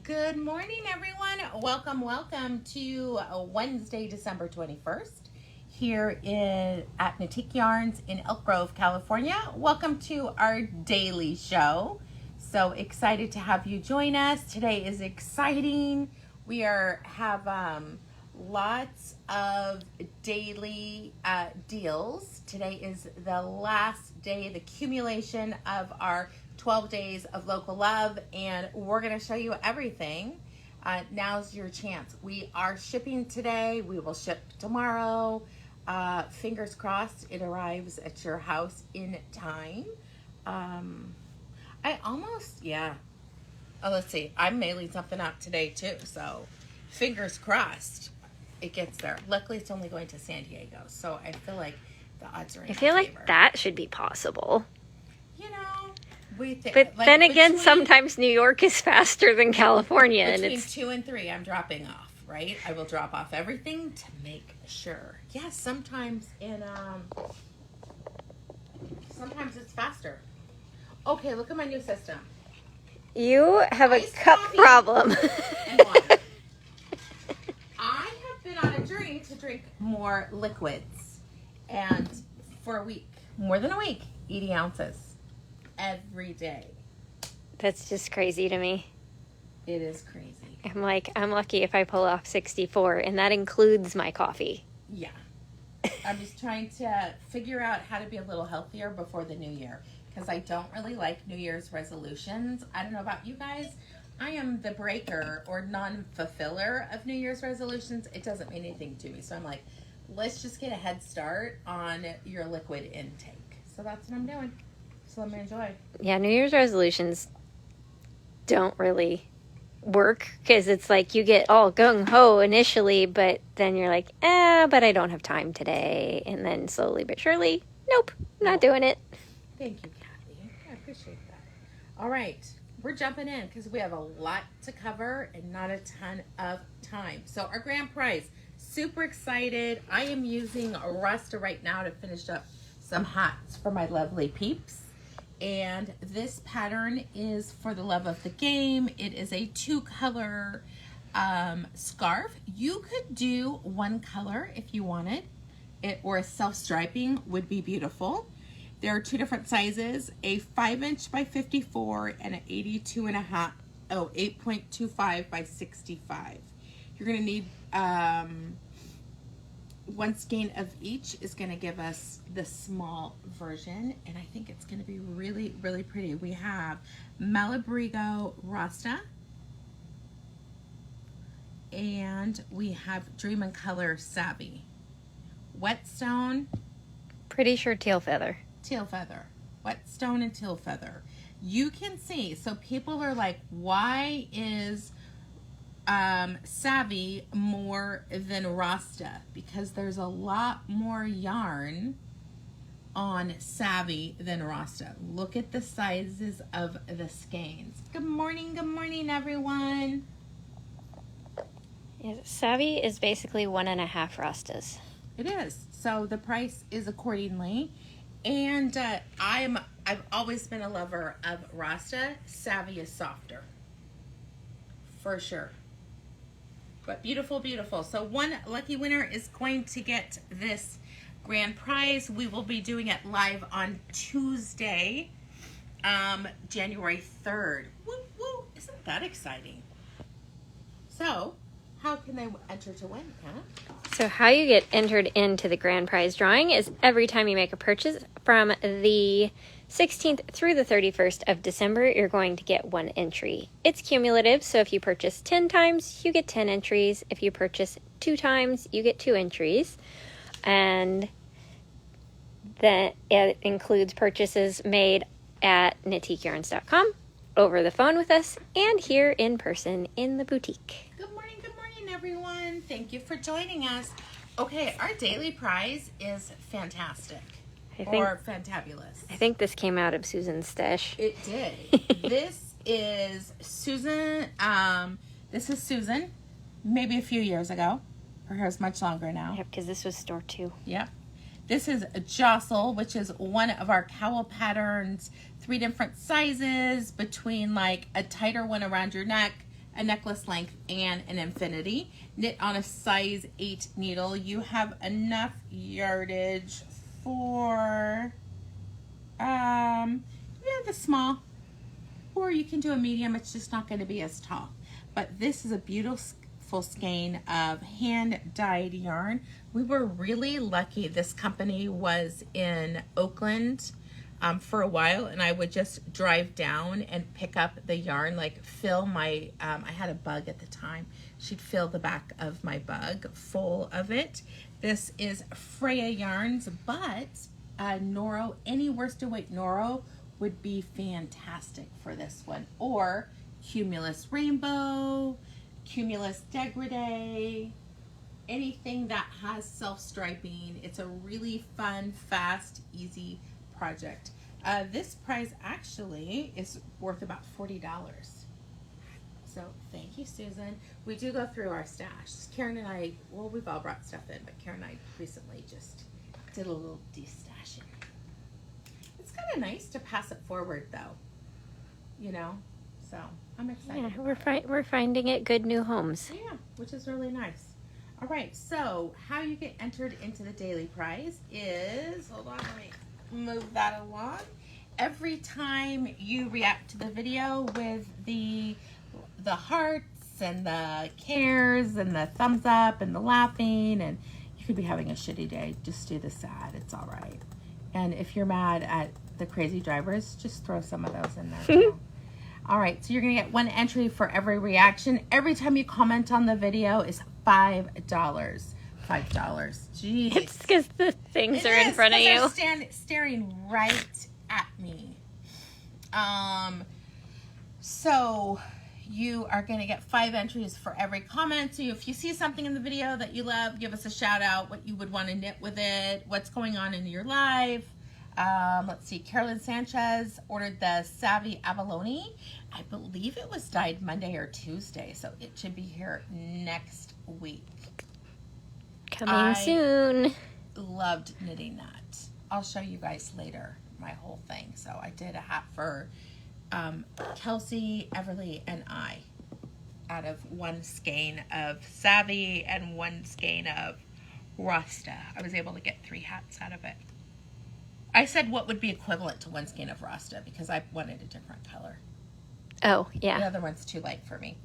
Good morning, everyone. Welcome to Wednesday, December 21st here at Natique Yarns in Elk Grove, California. Welcome to our daily show. So excited to have you join us. Today is exciting. We have lots of daily deals. Today is the last day, the accumulation of our 12 days of local love, and we're going to show you everything. Now's your chance. We are shipping today. We will ship tomorrow. Fingers crossed it arrives at your house in time. Let's see. I'm mailing something out today too, so fingers crossed it gets there. Luckily, it's only going to San Diego, so I feel like the odds are in my favor. Like that should be possible. You know, but then again, sometimes New York is faster than California. Between 2 and 3, I'm dropping off, right? I will drop off everything to make sure. Yes, sometimes sometimes it's faster. Okay, look at my new system. You have a cup problem. And water. I have been on a journey to drink more liquids, and for a week, more than a week, 80 ounces every day. That's just crazy to me. It is crazy. I'm lucky if I pull off 64, and that includes my coffee. Yeah. I'm just trying to figure out how to be a little healthier before the new year, because I don't really like New Year's resolutions. I don't know about you guys. I am the breaker or non-fulfiller of New Year's resolutions. It doesn't mean anything to me. So I'm like, let's just get a head start on your liquid intake. So that's what I'm doing. So let me enjoy. Yeah, New Year's resolutions don't really work, because it's like you get all gung-ho initially, but then you're like, but I don't have time today. And then slowly but surely, nope, not doing it. Thank you, Kathy. I appreciate that. All right, we're jumping in because we have a lot to cover and not a ton of time. So our grand prize, super excited. I am using a Rasta right now to finish up some hats for my lovely peeps. And this pattern is for the love of the game. It is a 2-color scarf. You could do 1 color if you wanted it, or a self-striping would be beautiful. There are 2 different sizes, a 5-inch by 54 and an 8.25 by 65. You're gonna need 1 skein of each is going to give us the small version, and I think it's going to be really, really pretty. We have Malabrigo Rasta, and we have Dream and Color Savvy. Whetstone. Pretty sure teal feather. Teal feather. Whetstone and teal feather. You can see, so people are like, why is Savvy more than Rasta? Because there's a lot more yarn on Savvy than Rasta. Look at the sizes of the skeins. Good morning, everyone. Yeah, Savvy is basically 1.5 Rastas. It is. So the price is accordingly. And I've always been a lover of Rasta. Savvy is softer, for sure. But beautiful, beautiful. So 1 lucky winner is going to get this grand prize. We will be doing it live on Tuesday, January 3rd. Woo, woo. Isn't that exciting? So how can they enter to win, Hannah? So how you get entered into the grand prize drawing is every time you make a purchase from the 16th through the 31st of December, you're going to get 1 entry. It's cumulative, so if you purchase 10 times, you get 10 entries. If you purchase 2 times, you get 2 entries. And that it includes purchases made at NatiqueYarns.com, over the phone with us, and here in person in the boutique. Good morning, everyone. Thank you for joining us. Okay, our daily prize is fantastic. Fantabulous. I think this came out of Susan's stash. It did. This is Susan. This is Susan, maybe a few years ago. Her hair's much longer now. Yep, because this was store 2. Yep. This is a Shawl, which is one of our cowl patterns. 3 different sizes, between like a tighter one around your neck a necklace length, and an infinity. Knit on a size 8 needle. You have enough yardage for the small, or you can do a medium. It's just not going to be as tall. But this is a beautiful skein of hand-dyed yarn. We were really lucky. This company was in Oakland for a while, and I would just drive down and pick up the yarn, like fill my, I had a bug at the time. She'd fill the back of my bug full of it. This is Freya yarns, but Noro, any worsted weight Noro would be fantastic for this one. Or Cumulus Rainbow, Cumulus Degradé, anything that has self-striping. It's a really fun, fast, easy project. This prize actually is worth about $40. So thank you, Susan. We do go through our stash. Karen and I, well, we've all brought stuff in, but Karen and I recently just did a little destashing. It's kind of nice to pass it forward, though. You know, so I'm excited. Yeah, we're finding it good new homes. Yeah, which is really nice. All right, so how you get entered into the daily prize is, hold on, let me move that along. Every time you react to the video with the hearts and the cares and the thumbs up and the laughing, and you could be having a shitty day, just do the sad. It's all right. And if you're mad at the crazy drivers, just throw some of those in there too. All right, so you're gonna get one entry for every reaction. Every time you comment on the video is $5. $5. Jeez. It's because the things are in front of you. They're staring right at me. So you are going to get 5 entries for every comment. So if you see something in the video that you love, give us a shout out, what you would want to knit with it, what's going on in your life. Let's see, Carolyn Sanchez ordered the Savvy Abalone. I believe it was dyed Monday or Tuesday, so it should be here next week. Coming soon. Loved knitting that. I'll show you guys later my whole thing. So I did a hat for Kelsey, Everly, and I out of one skein of Savvy and one skein of Rasta. I was able to get 3 hats out of it. I said what would be equivalent to one skein of Rasta because I wanted a different color. Oh, yeah. The other one's too light for me.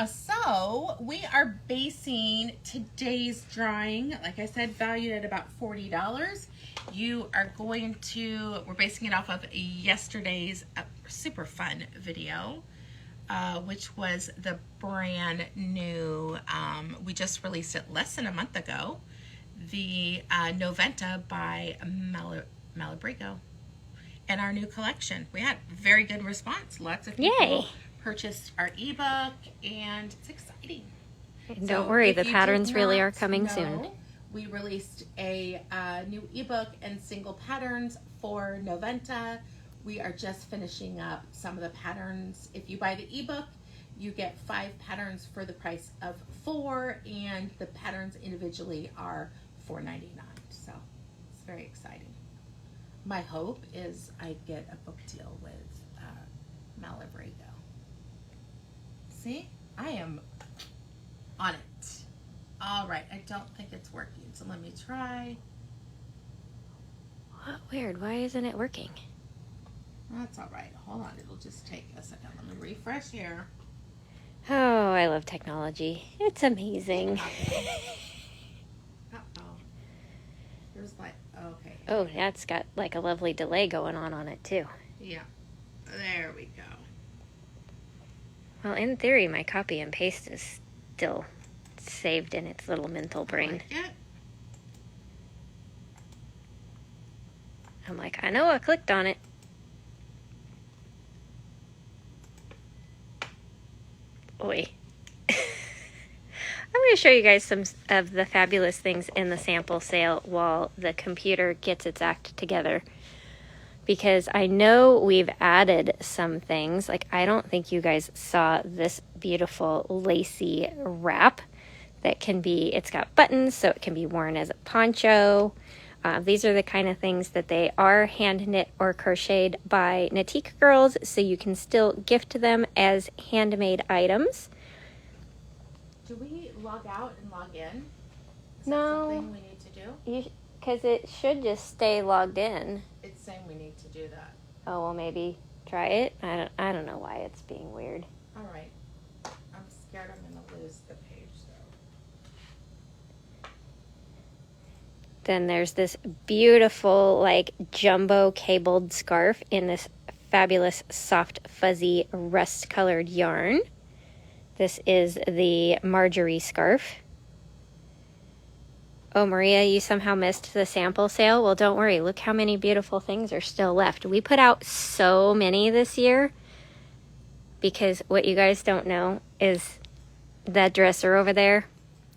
So we are basing today's drawing, like I said, valued at about $40. You are going to, we're basing it off of yesterday's super fun video, which was the brand new, we just released it less than a month ago, the Noventa by Malabrigo, and our new collection. We had very good response. Lots of people purchased our ebook, and it's exciting. Don't worry, the patterns really are coming soon. We released a new ebook and single patterns for Noventa. We are just finishing up some of the patterns. If you buy the ebook, you get 5 patterns for the price of 4, and the patterns individually are $4.99. So it's very exciting. My hope is I get a book deal with Malabrigo. See, I am on it. All right, I don't think it's working, so let me try. What? Weird. Why isn't it working? That's all right. Hold on, it'll just take a second. Let me refresh here. Oh, I love technology. It's amazing. Uh-oh. There's like, okay. Oh, that's got like a lovely delay going on it too. Yeah, there we go. Well, in theory, my copy and paste is still saved in its little mental brain. I'm like, I know I clicked on it. Oi. I'm going to show you guys some of the fabulous things in the sample sale while the computer gets its act together. Because I know we've added some things. Like, I don't think you guys saw this beautiful lacy wrap that can be, it's got buttons so it can be worn as a poncho. These are the kind of things that they are hand knit or crocheted by Natika girls, so you can still gift them as handmade items. Do we log out and log in? Is No. that something we need to do? Because it should just stay logged in. It's saying we need to do that. Oh, well, maybe try it. I don't know why it's being weird. All right. I'm scared I'm going to lose the page, though. Then there's this beautiful, like, jumbo cabled scarf in this fabulous, soft, fuzzy, rust-colored yarn. This is the Marjorie scarf. Oh, Maria, you somehow missed the sample sale? Well, don't worry. Look how many beautiful things are still left. We put out so many this year because what you guys don't know is that dresser over there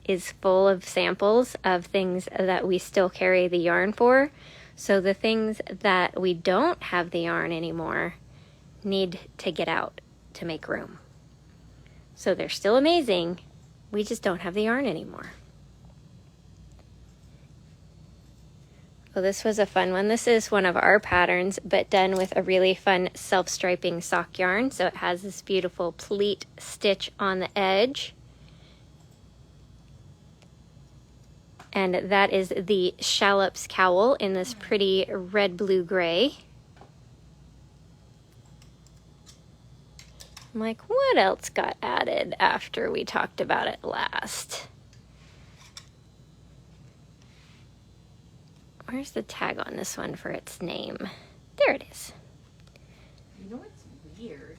is full of samples of things that we still carry the yarn for. So the things that we don't have the yarn anymore need to get out to make room. So they're still amazing. We just don't have the yarn anymore. Well, this was a fun one. This is one of our patterns, but done with a really fun self-striping sock yarn. So it has this beautiful pleat stitch on the edge. And that is the Shallops cowl in this pretty red, blue, gray. I'm like, what else got added after we talked about it last? Where's the tag on this one for its name? There it is. You know what's weird?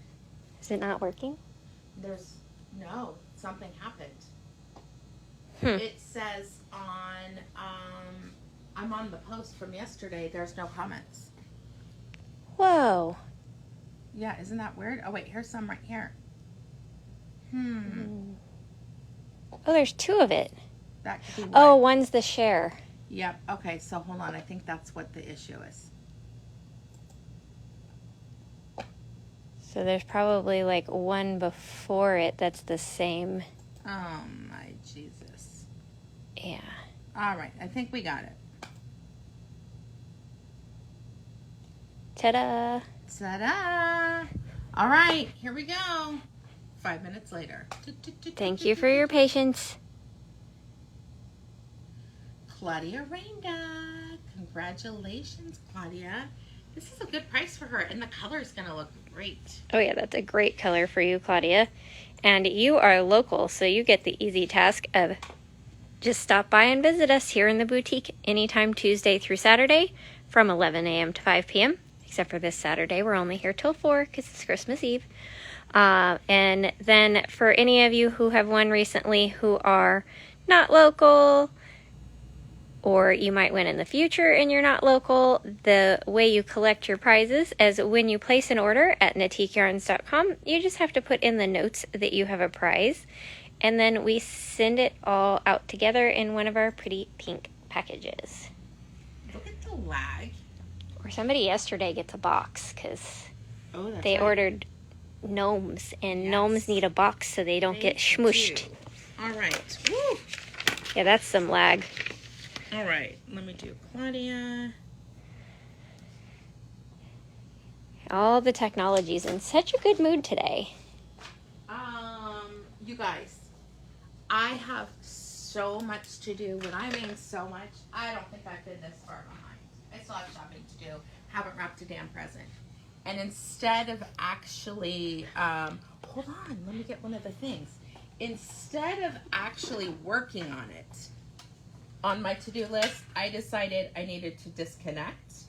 Is it not working? No, something happened. It says on, I'm on the post from yesterday, there's no comments. Whoa. Yeah, isn't that weird? Oh, wait, here's some right here. Oh, there's two of it. That could be what? Oh, one's the share. Yep, okay, so hold on. I think that's what the issue is. So there's probably like one before it that's the same. Oh, my Jesus. Yeah. All right, I think we got it. Ta-da! Ta-da! All right, here we go. 5 minutes later. Thank you for your patience. Claudia Rainda. Congratulations, Claudia. This is a good price for her, and the color is going to look great. Oh yeah, that's a great color for you, Claudia. And you are local, so you get the easy task of just stop by and visit us here in the boutique anytime Tuesday through Saturday from 11 a.m. to 5 p.m. Except for this Saturday, we're only here till 4 because it's Christmas Eve. And then for any of you who have won recently who are not local, or you might win in the future and you're not local, the way you collect your prizes is when you place an order at natikyarns.com, you just have to put in the notes that you have a prize, and then we send it all out together in one of our pretty pink packages. Look at the lag. Or somebody yesterday gets a box because they right. ordered gnomes, and Yes. gnomes need a box so they don't get smooshed. do. All right. Woo. Yeah, that's some lag. All right. Let me do Claudia. All the technology's in such a good mood today. You guys, I have so much to do. When I mean so much, I don't think I've been this far behind. I still have shopping to do. Haven't wrapped a damn present. And instead of actually, hold on, let me get one of the things. Instead of actually working on it, on my to-do list, I decided I needed to disconnect.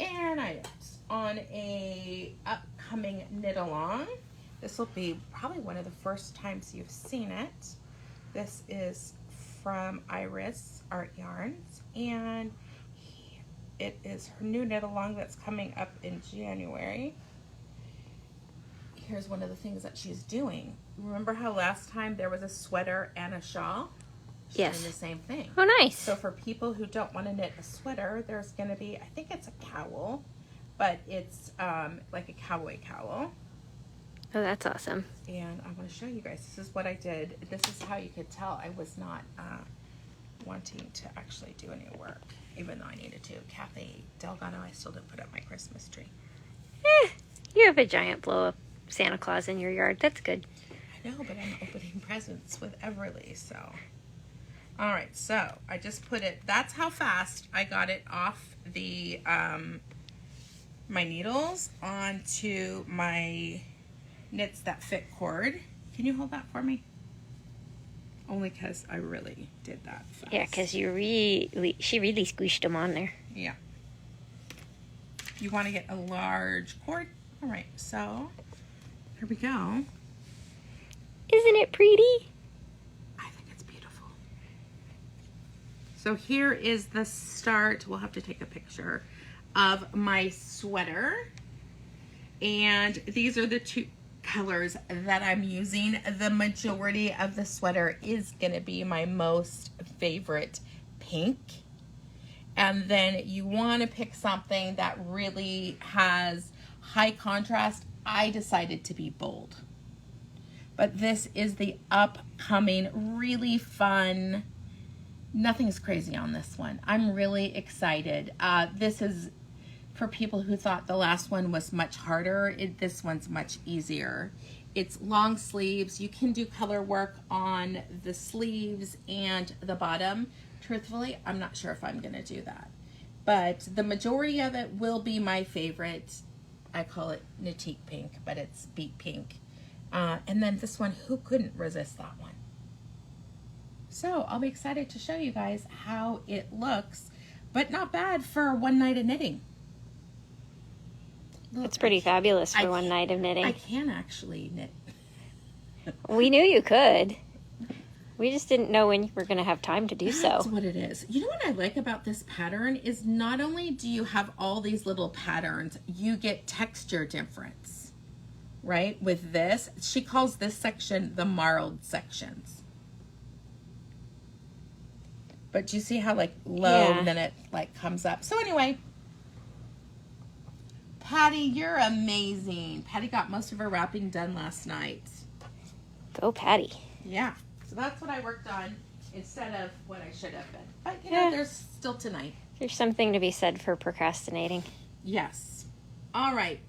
And items on a upcoming knit along. This will be probably one of the first times you've seen it. This is from Iris Art Yarns, and it is her new knit along that's coming up in January. Here's one of the things that she's doing. Remember how last time there was a sweater and a shawl? She's Yes. doing the same thing. Oh, nice. So for people who don't want to knit a sweater, there's going to be, I think it's a cowl, but it's like a cowboy cowl. Oh, that's awesome. And I want to show you guys. This is what I did. This is how you could tell I was not wanting to actually do any work, even though I needed to. Kathy Delgado, I still didn't put up my Christmas tree. You have a giant blow-up Santa Claus in your yard. That's good. I know, but I'm opening presents with Everly, so. All right, so I just put it, that's how fast I got it off the, my needles onto my Knits That Fit cord. Can you hold that for me? Only because I really did that fast. Yeah, because she really squished them on there. Yeah. You want to get a large cord? All right, so here we go. Isn't it pretty? I think it's beautiful. So here is the start. We'll have to take a picture of my sweater. And these are the two colors that I'm using. The majority of the sweater is going to be my most favorite pink. And then you want to pick something that really has high contrast. I decided to be bold. But this is the upcoming, really fun, nothing's crazy on this one. I'm really excited. This is for people who thought the last one was much harder. This one's much easier. It's long sleeves. You can do color work on the sleeves and the bottom. Truthfully, I'm not sure if I'm gonna do that. But the majority of it will be my favorite. I call it Natique Pink, but it's Beet Pink. And then this one, who couldn't resist that one? So I'll be excited to show you guys how it looks, but not bad for one night of knitting. Look, It's pretty fabulous for one night of knitting. I can actually knit. We knew you could. We just didn't know when you were going to have time to do so. That's what it is. You know what I like about this pattern is not only do you have all these little patterns, you get texture difference, right? With this, she calls this section the marled sections. But do you see how like low, Yeah. then it like comes up? So anyway, Patty, you're amazing. Patty got most of her wrapping done last night. Go, Patty. Yeah. So that's what I worked on instead of what I should have been. But, you know, there's still tonight. There's something to be said for procrastinating. Yes. All right.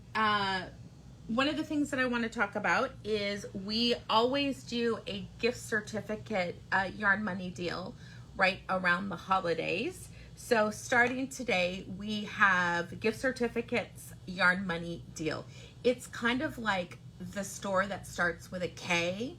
One of the things that I want to talk about is we always do a gift certificate Yarn Money deal right around the holidays. So starting today, we have gift certificates Yarn Money deal. It's kind of like the store that starts with a K.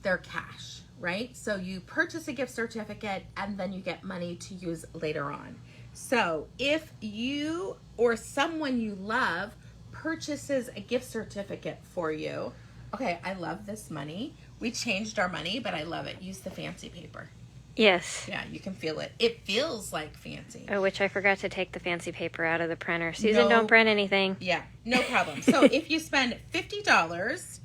They're cash, right? So you purchase a gift certificate and then you get money to use later on. So if you or someone you love purchases a gift certificate for you, okay, I love this money. We changed our money, but I love it. Use the fancy paper. Yes. Yeah, you can feel it. It feels like fancy. Oh, which I forgot to take the fancy paper out of the printer. Susan, don't print anything. Yeah, no problem. So if you spend $50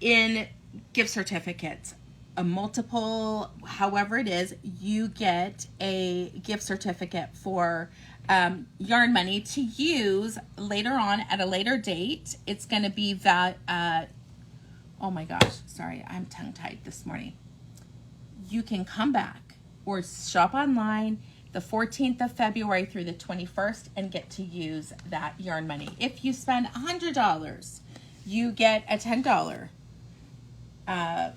in gift certificates, a multiple, however it is, you get a gift certificate for Yarn Money to use later on at a later date. It's going to be that, oh my gosh, sorry, I'm tongue-tied this morning. You can come back or shop online the 14th of February through the 21st and get to use that Yarn Money. If you spend $100, you get a $10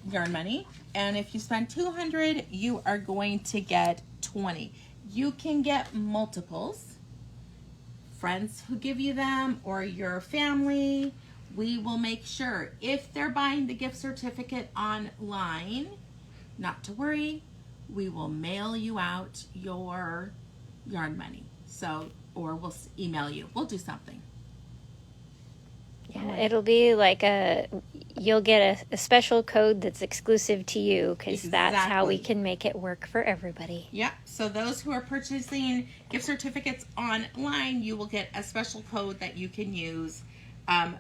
Yarn Money. And if you spend $200, you are going to get $20. You can get multiples, friends who give you them, or your family. We will make sure if they're buying the gift certificate online, not to worry, we will mail you out your Yarn Money. So, or we'll email you. We'll do something. Yeah, it'll be like you'll get a special code that's exclusive to you because that's how we can make it work for everybody. Yeah, so those who are purchasing gift certificates online, you will get a special code that you can use,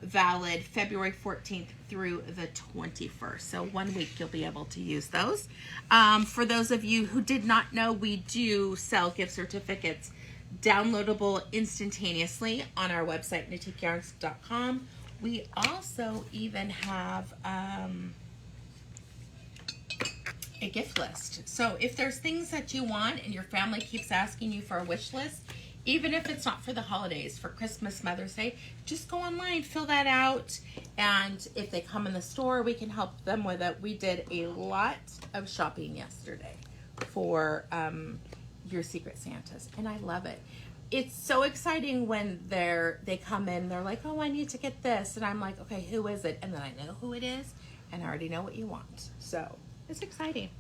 valid February 14th through the 21st. So 1 week you'll be able to use those. For those of you who did not know, we do sell gift certificates downloadable instantaneously on our website, knitteekyarns.com. We also even have a gift list. So if there's things that you want and your family keeps asking you for a wish list, even if it's not for the holidays, for Christmas, Mother's Day, just go online, fill that out, and if they come in the store, we can help them with it. We did a lot of shopping yesterday for your Secret Santas, and I love it. It's so exciting when they come in, they're like, oh, I need to get this, and I'm like, okay, who is it? And then I know who it is, and I already know what you want. So it's exciting.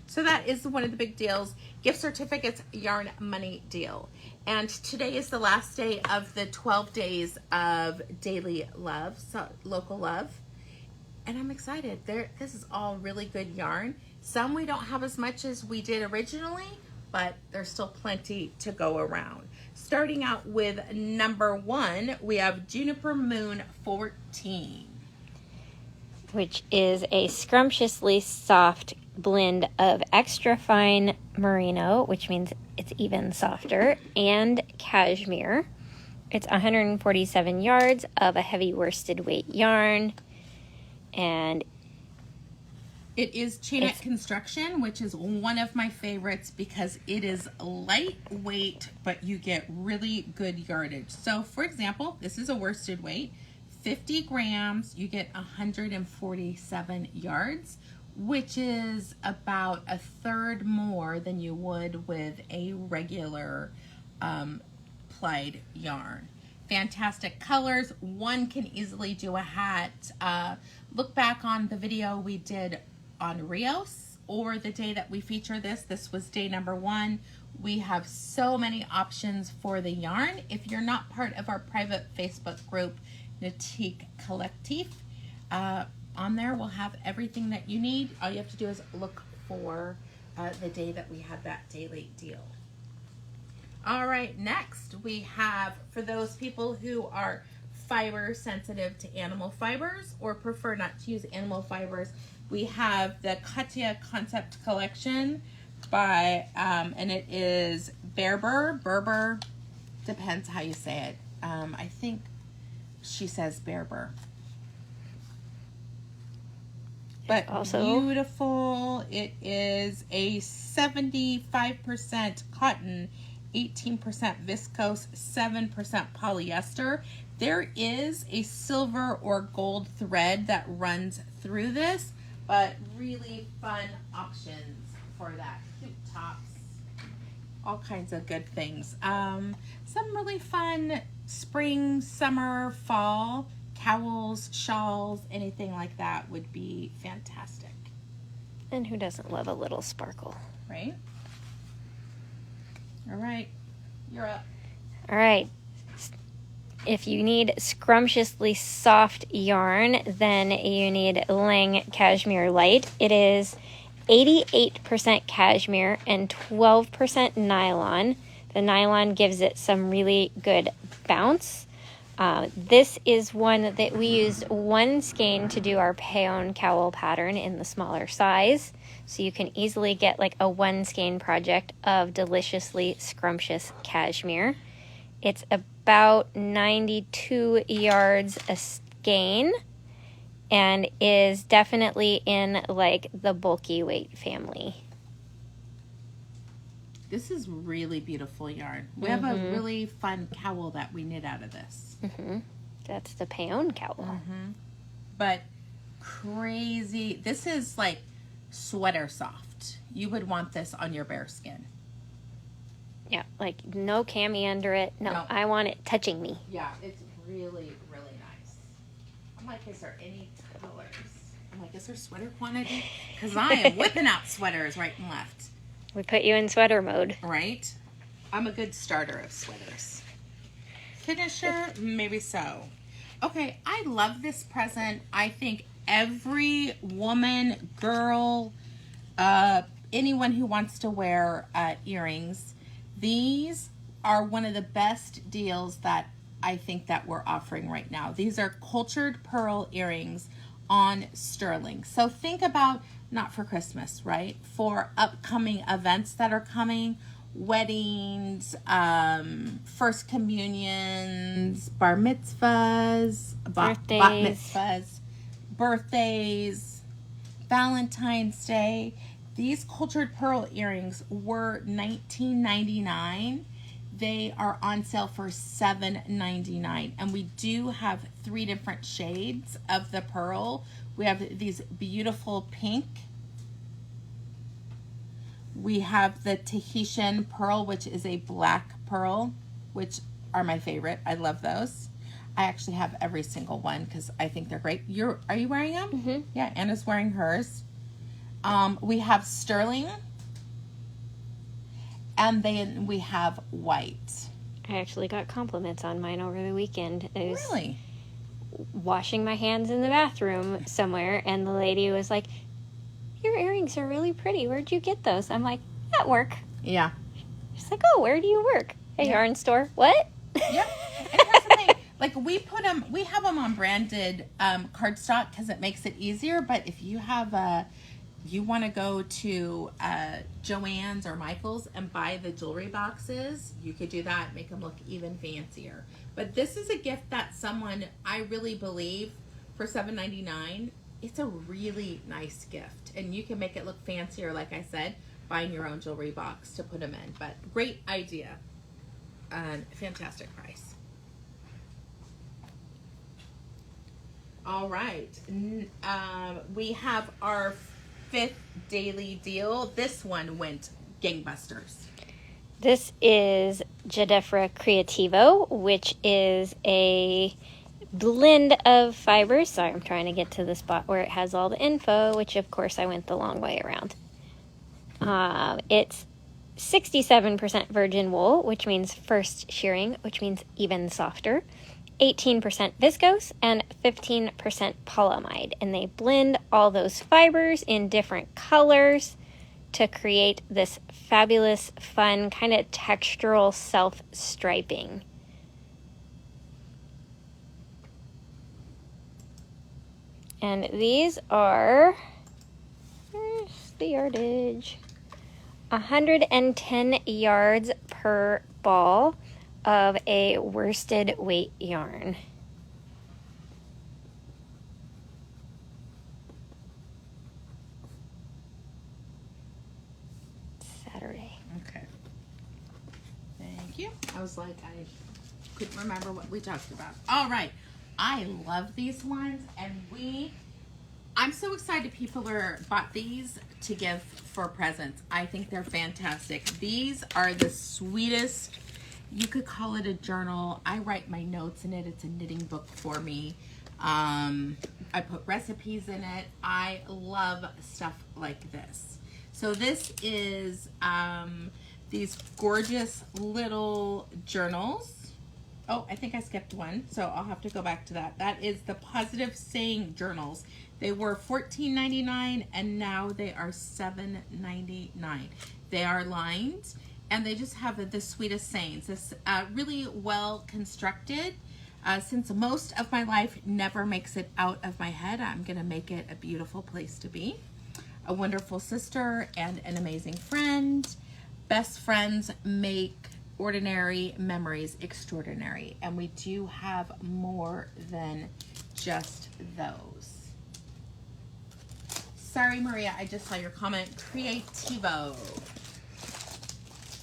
So that is one of the big deals. Gift certificates, yarn money deal. And today is the last day of the 12 days of daily love, so local love. And I'm excited. This is all really good yarn. Some we don't have as much as we did originally, but there's still plenty to go around. Starting out with number 1, we have Juniper Moon 14. Which is a scrumptiously soft blend of extra fine merino, which means it's even softer, and cashmere. It's 147 yards of a heavy worsted weight yarn, and it is chainette construction, which is one of my favorites because it is lightweight, but you get really good yardage. So for example, this is a worsted weight, 50 grams, you get 147 yards, which is about a third more than you would with a regular plied yarn. Fantastic colors. One can easily do a hat. Look back on the video we did on Rios, or the day that we feature this. This was day number 1. We have so many options for the yarn. If you're not part of our private Facebook group, Nautique Collectif, on there we'll have everything that you need. All you have to do is look for the day that we had that daily deal. All right, next we have, for those people who are fiber sensitive to animal fibers or prefer not to use animal fibers, we have the Katia Concept Collection by, and it is Berber, depends how you say it. I think she says Bereber. But also beautiful. It is a 75% cotton, 18% viscose, 7% polyester. There is a silver or gold thread that runs through this, but really fun options for that. Cute tops, all kinds of good things. Some really fun spring, summer, fall cowls, shawls, anything like that would be fantastic. And who doesn't love a little sparkle? Right? All right, you're up. All right. If you need scrumptiously soft yarn, then you need Lang Cashmere Light. It is 88% cashmere and 12% nylon. The nylon gives it some really good bounce. This is one that we used one skein to do our peon cowl pattern in the smaller size. So you can easily get like a one skein project of deliciously scrumptious cashmere. It's about 92 yards a skein and is definitely in like the bulky weight family. This is really beautiful yarn. We have a really fun cowl that we knit out of this. That's the peon cowl. But crazy. This is like sweater soft. You would want this on your bare skin. Yeah, like no cami under it. No, I want it touching me. Yeah, it's really, really nice. I'm like, is there any colors? I'm like, is there sweater quantity? Because I am whipping out sweaters right and left. We put you in sweater mode. Right? I'm a good starter of sweaters. Finisher, maybe so. Okay, I love this present. I think every woman, girl, anyone who wants to wear earrings, these are one of the best deals that I think that we're offering right now. These are cultured pearl earrings on sterling. So think about, not for Christmas, right? For upcoming events that are coming, weddings, first communions, bar mitzvahs, bat mitzvahs, birthdays, Valentine's Day. These cultured pearl earrings were $19.99. They are on sale for $7.99. And we do have 3 different shades of the pearl. We have these beautiful pink. We have the Tahitian pearl, which is a black pearl, which are my favorite. I love those. I actually have every single one because I think they're great. Are you wearing them? Mm-hmm. Yeah, Anna's wearing hers. We have sterling, and then we have white. I actually got compliments on mine over the weekend. I was Really? washing my hands in the bathroom somewhere, and the lady was like, "Your earrings are really pretty. Where'd you get those?" I'm like, "At work." Yeah. She's like, "Oh, where do you work?" A yarn store. What? Yep. And here's the thing. Like, we have them on branded cardstock because it makes it easier. But if you have you want to go to Joann's or Michael's and buy the jewelry boxes, you could do that, make them look even fancier. But this is a gift that someone, I really believe, for $7.99, it's a really nice gift. And you can make it look fancier, like I said, buying your own jewelry box to put them in. But great idea. Fantastic price. All right. We have our 5th daily deal. This one went gangbusters. This is Gedifra Creativo, which is a blend of fibers. Sorry, I'm trying to get to the spot where it has all the info, which of course I went the long way around. It's 67% virgin wool, which means first shearing, which means even softer. 18% viscose and 15% polyamide, and they blend all those fibers in different colors to create this fabulous, fun, kind of textural self-striping. And these are, where's the yardage? 110 yards per ball of a worsted weight yarn. Saturday. Okay. Thank you. I was like, I couldn't remember what we talked about. All right. I love these ones, and I'm so excited people bought these to give for presents. I think they're fantastic. These are the sweetest. You could call it a journal. I write my notes in it. It's a knitting book for me. I put recipes in it. I love stuff like this. So this is these gorgeous little journals. Oh, I think I skipped one, so I'll have to go back to that. That is the Positive Saying Journals. They were $14.99, and now they are $7.99. They are lined, and they just have the sweetest sayings. This really well constructed. Since most of my life never makes it out of my head, I'm going to make it a beautiful place to be. A wonderful sister and an amazing friend. Best friends make ordinary memories extraordinary. And we do have more than just those. Sorry, Maria, I just saw your comment. Creativo.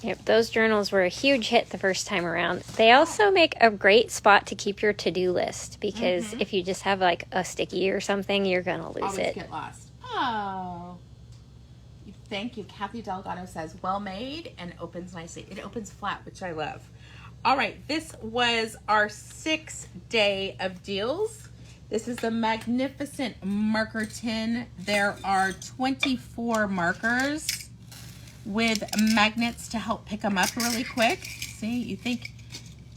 Yep, those journals were a huge hit the first time around. They also make a great spot to keep your to-do list, because if you just have like a sticky or something, you're gonna lose Always it. Get lost. Oh. Thank you. Kathy Delgado says, well made and opens nicely. It opens flat, which I love. All right, this was our 6th day of deals. This is the magnificent marker tin. There are 24 markers with magnets to help pick them up really quick. See, you think,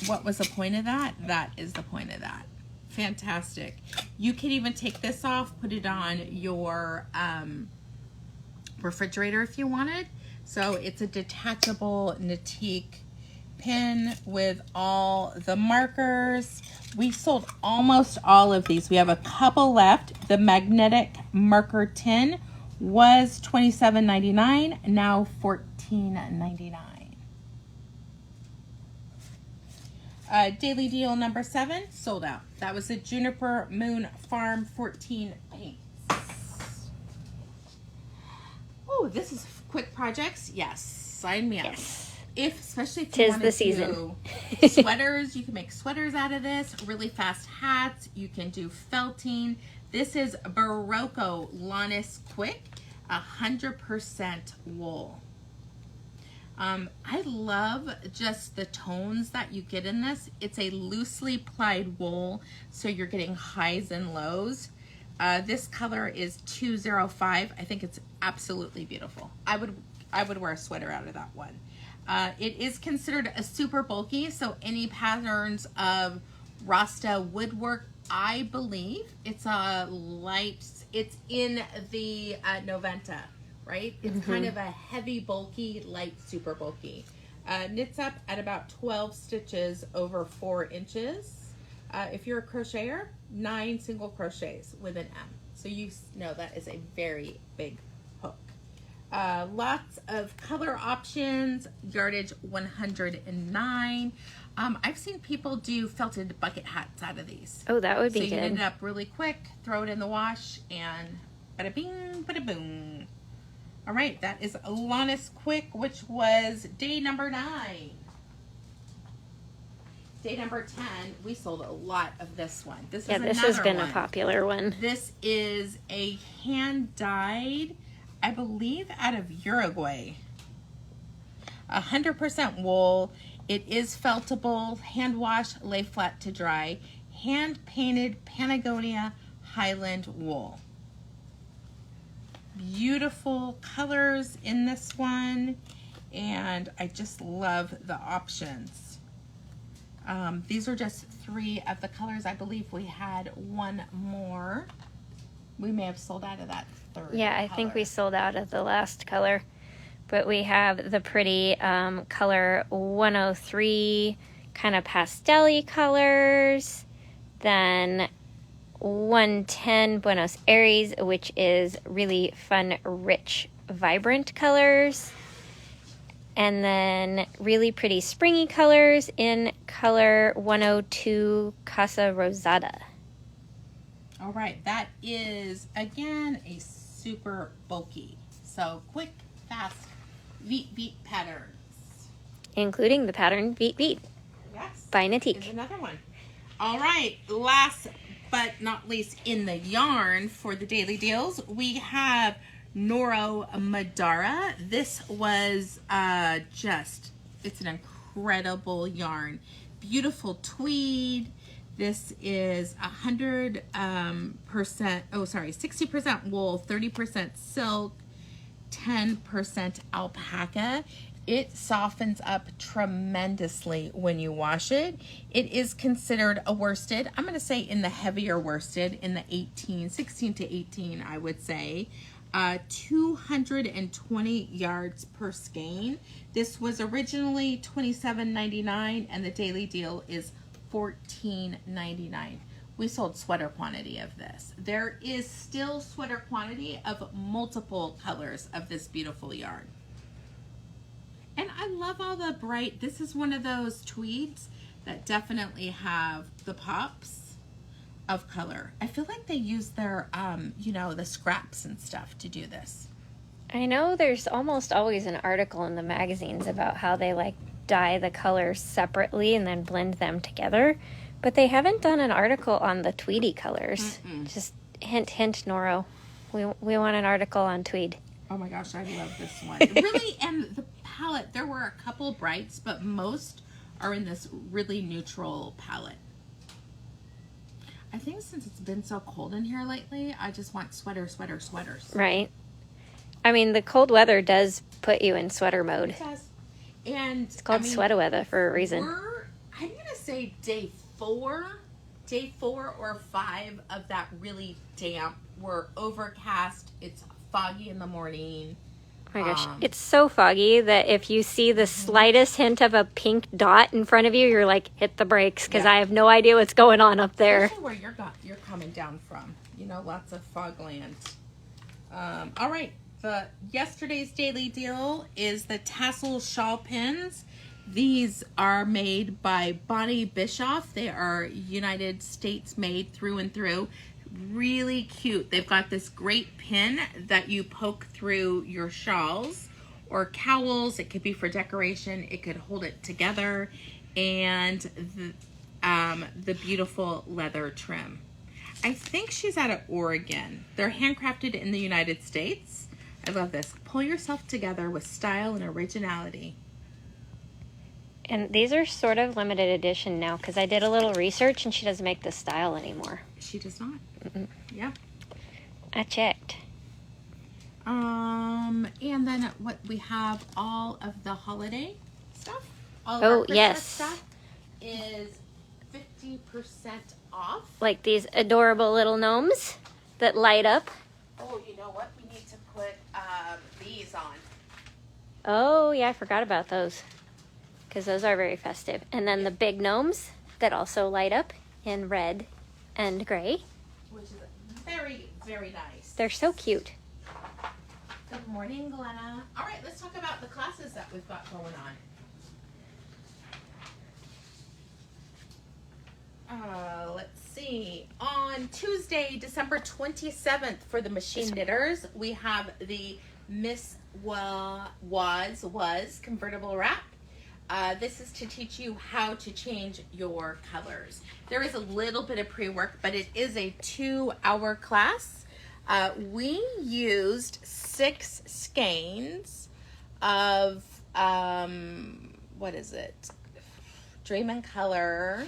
what was the point of that? That is the point of that. Fantastic. You can even take this off, put it on your refrigerator if you wanted. So it's a detachable Natique pin with all the markers. We sold almost all of these. We have a couple left. The magnetic marker tin was $27.99, now $14.99. Daily deal number 7 sold out. That was a Juniper Moon Farm 14 paints. Oh, this is quick projects. Yes, sign me up. Yes. Especially if you Tis want the to season. do sweaters, you can make sweaters out of this. Really fast hats. You can do felting. This is Berroco Lanas Quick, 100% wool. I love just the tones that you get in this. It's a loosely plied wool, so you're getting highs and lows. This color is 205. I think it's absolutely beautiful. I would wear a sweater out of that one. It is considered a super bulky, so any patterns of Rasta woodwork, I believe it's a light, it's in the Noventa, right? It's kind of a heavy, bulky, light, super bulky. Knits up at about 12 stitches over 4 inches. If you're a crocheter, 9 single crochets with an M. So you know that is a very big hook. Lots of color options, yardage 109. I've seen people do felted bucket hats out of these. Oh, that would be good. So you knit it up really quick, throw it in the wash, and bada bing, bada boom. All right, that is Lanas Quick, which was day number 9. Day number 10, we sold a lot of this one. This has been a popular one. This is a hand-dyed, I believe, out of Uruguay. 100% wool. It is feltable, hand wash, lay flat to dry. Hand painted Patagonia Highland wool. Beautiful colors in this one, and I just love the options. These are just 3 of the colors. I believe we had one more. We may have sold out of that 3rd Yeah, I think we sold out of the last color. But we have the pretty color 103, kind of pastel-y colors. Then 110 Buenos Aires, which is really fun, rich, vibrant colors. And then really pretty springy colors in color 102 Casa Rosada. All right, that is, again, a super bulky. So quick, fast, Veet patterns. Including the pattern Veet Veet. Yes. By Natique. Is another one. All right, last but not least in the yarn for the daily deals, we have Noro Madara. This was it's an incredible yarn. Beautiful tweed. This is 60% wool, 30% silk, 10% alpaca. It softens up tremendously when you wash it. It is considered a worsted. I'm going to say in the heavier worsted, in the 16 to 18, I would say. 220 yards per skein. This was originally $27.99 and the daily deal is $14.99. We sold sweater quantity of this. There is still sweater quantity of multiple colors of this beautiful yarn. And I love all the bright, this is one of those tweeds that definitely have the pops of color. I feel like they use their, the scraps and stuff to do this. I know there's almost always an article in the magazines about how they dye the colors separately and then blend them together, but they haven't done an article on the tweedy colors. Just hint, hint, Noro. We want an article on tweed. Oh my gosh, I love this one. Really, and the palette, there were a couple brights, but most are in this really neutral palette. I think since it's been so cold in here lately, I just want sweaters. Right. I mean, the cold weather does put you in sweater mode. It does. And it's called sweater weather for a reason. I'm going to say day 4 or 5 of that really damp. We're overcast. It's foggy in the morning. Oh my gosh, it's so foggy that if you see the slightest hint of a pink dot in front of you, you're like, hit the brakes, because I have no idea what's going on up there. Especially where you're coming down from. Lots of fog land. All right, yesterday's daily deal is the Tassel shawl pins. These are made by Bishoff. They are United States made through and through. Really cute. They've got this great pin that you poke through your shawls or cowls. It could be for decoration. It could hold it together. And the beautiful leather trim. I think she's out of Oregon. They're handcrafted in the United States. I love this. Pull yourself together with style and originality. And these are sort of limited edition now because I did a little research and she doesn't make this style anymore. She does not. Mm-mm. Yeah. I checked. And then what we have, all of the holiday stuff. All of Oh, our Christmas yes. stuff is 50% off. Like these adorable little gnomes that light up. Oh, you know what? We need to put these on. Oh, yeah, I forgot about those. Because those are very festive. And then the big gnomes that also light up in red and gray. Which is very, very nice. They're so cute. Good morning, Glenna. All right, let's talk about the classes that we've got going on. Let's see. On Tuesday, December 27th, for the machine knitters, we have the Miss Was convertible wrap. This is to teach you how to change your colors. There is a little bit of pre-work, but it is a 2-hour class. We used 6 skeins of, what is it? Dream and Color.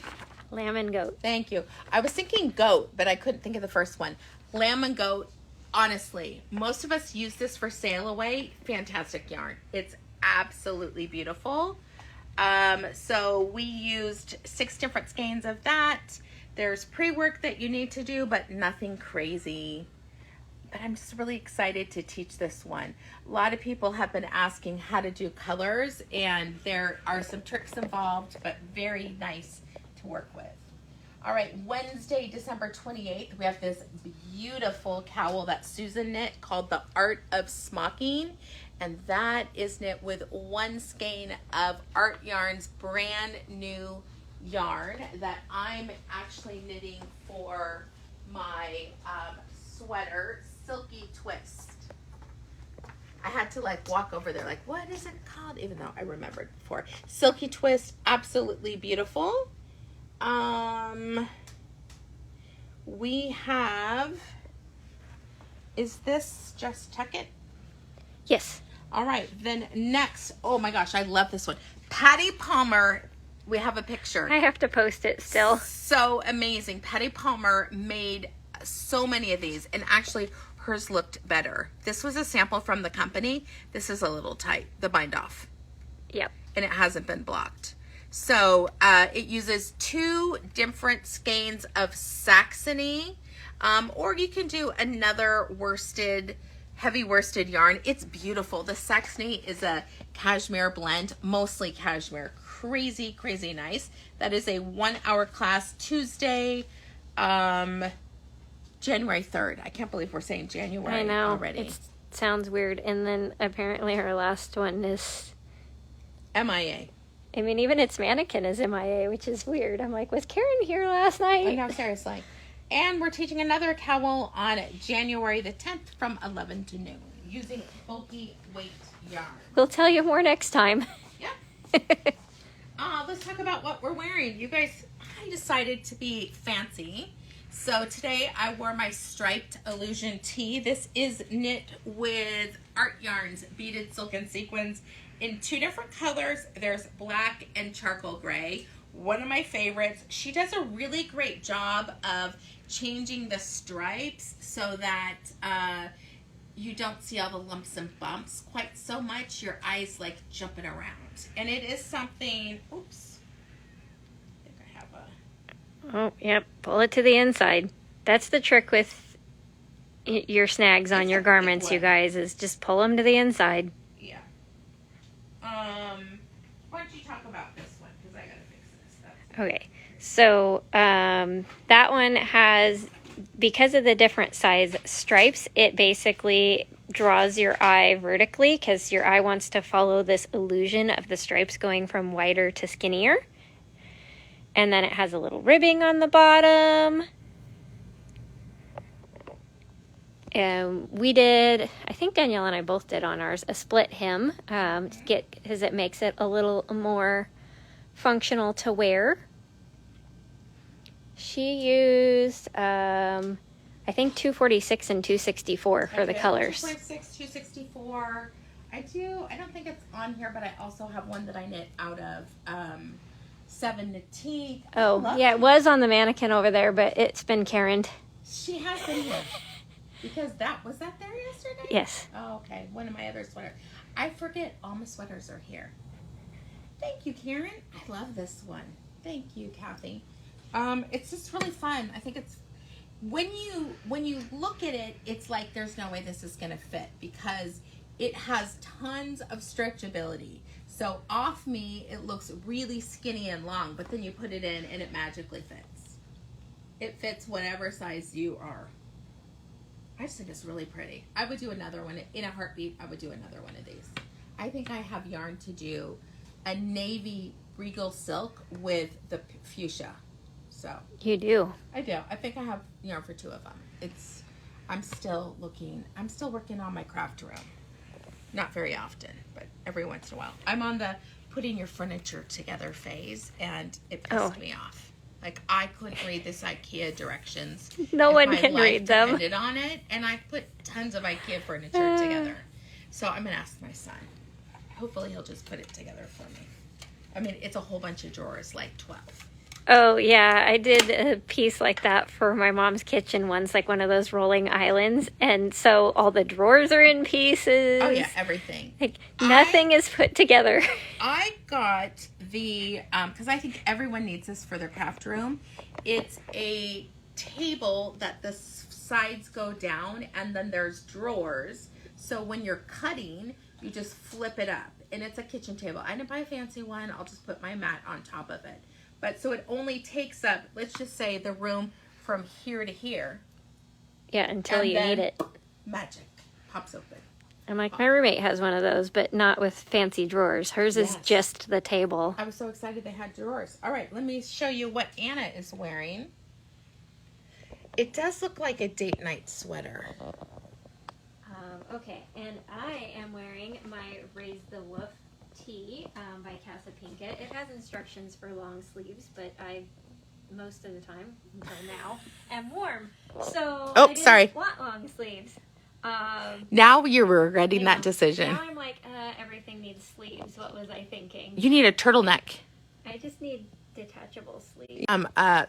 Lamb and goat. Thank you. I was thinking goat, but I couldn't think of the first one. Lamb and goat, honestly, most of us use this for sail away. Fantastic yarn. It's absolutely beautiful. So we used 6 different skeins of that. There's pre-work that you need to do, but nothing crazy. But I'm just really excited to teach this one. A lot of people have been asking how to do colors, and there are some tricks involved, but very nice to work with. All right, Wednesday, December 28th, we have this beautiful cowl that Susan knit called the Art of Smocking. And that is knit with 1 skein of Art Yarn's brand new yarn that I'm actually knitting for my sweater, Silky Twist. I had to like walk over there like, what is it called? Even though I remembered before. Silky Twist, absolutely beautiful. We have, is this Just Tuck It? Yes. All right, then next, oh my gosh, I love this one. Patty Palmer, we have a picture. I have to post it still. So amazing. Patty Palmer made so many of these, and actually hers looked better. This was a sample from the company. This is a little tight, the bind off. Yep. And it hasn't been blocked. So it uses 2 different skeins of Saxony, or you can do another heavy worsted yarn. It's beautiful. The Saxony is a cashmere blend, mostly cashmere. Crazy, crazy nice. That is a 1-hour class, Tuesday, January 3rd. I can't believe we're saying January I know. already. It sounds weird. And then apparently our last one is MIA. I mean, even its mannequin is MIA, which is weird. I'm like, was Karen here last night? I know, seriously. And we're teaching another cowl on January the 10th from 11 to noon using bulky weight yarn. We'll tell you more next time. Yeah. Let's talk about what we're wearing. You guys, I decided to be fancy. So today I wore my striped illusion tee. This is knit with Art Yarns beaded silk and sequins in 2 different colors. There's black and charcoal gray. One of my favorites. She does a really great job of changing the stripes so that you don't see all the lumps and bumps quite so much. Your eyes like jumping around. And it is something, oops. I think I have a... Oh, yep. Pull it to the inside. That's the trick with your snags on your garments, you guys, is just pull them to the inside. Yeah. Why don't you talk about this one? Because I got to fix this. Okay. So that one has, because of the different size stripes, it basically draws your eye vertically because your eye wants to follow this illusion of the stripes going from wider to skinnier. And then it has a little ribbing on the bottom. We did, I think Danielle and I both did on ours, a split hem because it makes it a little more functional to wear. She used, I think 246 and 264 for the colors. 246, 264. I don't think it's on here, but I also have one that I knit out of 7 Oh, yeah, it was on the mannequin over there, but it's been Karen'd. She has been here. Because was that there yesterday? Yes. Oh, okay. One of my other sweaters. I forget all my sweaters are here. Thank you, Karen. I love this one. Thank you, Kathy. It's just really fun. I think it's when you look at it, it's like there's no way this is gonna fit because it has tons of stretchability. So off me, it looks really skinny and long, but then you put it in and it magically fits. It fits whatever size you are. I just think it's really pretty. I would do another one. In a heartbeat, I would do another one of these. I think I have yarn to do a navy regal silk with the fuchsia. So You do? I do. I think I have yarn for 2 of them. I'm still working on my craft room. Not very often, but every once in a while. I'm on the putting your furniture together phase, and it pissed me off. Like, I couldn't read this IKEA directions. No one can read them. My life depended on it, and I put tons of IKEA furniture together. So I'm going to ask my son. Hopefully he'll just put it together for me. I mean, it's a whole bunch of drawers, like 12. Oh, yeah. I did a piece like that for my mom's kitchen once, like one of those rolling islands. And so all the drawers are in pieces. Oh, yeah, everything. Like, nothing is put together. I got the, because I think everyone needs this for their craft room. It's a table that the sides go down, and then there's drawers. So when you're cutting, you just flip it up. And it's a kitchen table. I didn't buy a fancy one. I'll just put my mat on top of it. But so it only takes up, let's just say, the room from here to here. Yeah, until you need it. Magic. Pops open. I'm like, my roommate has one of those, but not with fancy drawers. Hers is just the table. I was so excited they had drawers. All right, let me show you what Anna is wearing. It does look like a date night sweater. Okay, and I am wearing my Raise the Woof tee by Casa Pinkett. It has instructions for long sleeves, but I, most of the time, until now, am warm. So I didn't want long sleeves. Now you're regretting that decision. Now I'm like, everything needs sleeves. What was I thinking? You need a turtleneck. I just need detachable sleeves.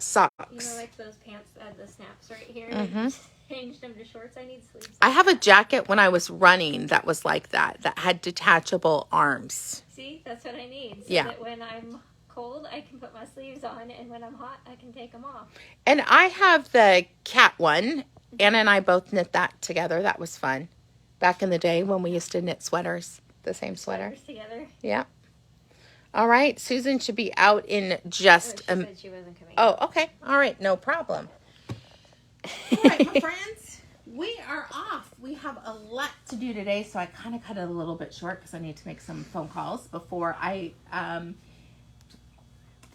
Socks. You know, like those pants that had the snaps right here. Mm-hmm. Changed them to shorts. I need sleeves. I have a jacket when I was running that was like that had detachable arms. See, that's what I need. So that when I'm cold, I can put my sleeves on, and when I'm hot, I can take them off. And I have the cat one. Anna and I both knit that together. That was fun. Back in the day when we used to knit sweaters, the same sweater. Sweaters together. Yeah. All right. Susan should be out in just she said she wasn't coming. Oh, okay. All right. No problem. All right, my friends. We are off. We have a lot to do today, so I kind of cut it a little bit short because I need to make some phone calls before I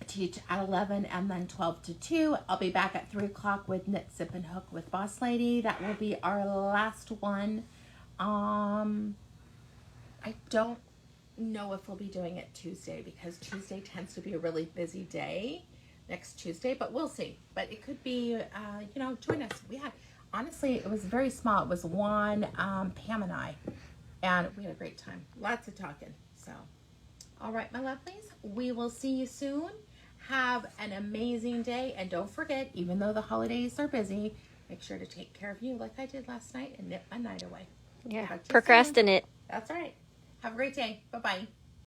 teach at 11 and then 12 to 2. I'll be back at 3 o'clock with Knit, Zip, and Hook with Boss Lady. That will be our last one. I don't know if we'll be doing it Tuesday because Tuesday tends to be a really busy day next Tuesday, but we'll see. But it could be, join us. Honestly, it was very small. It was Juan, Pam, and I. And we had a great time. Lots of talking. So, all right, my lovelies. We will see you soon. Have an amazing day. And don't forget, even though the holidays are busy, make sure to take care of you like I did last night and knit my night away. Yeah, procrastinate. That's right. Have a great day. Bye-bye.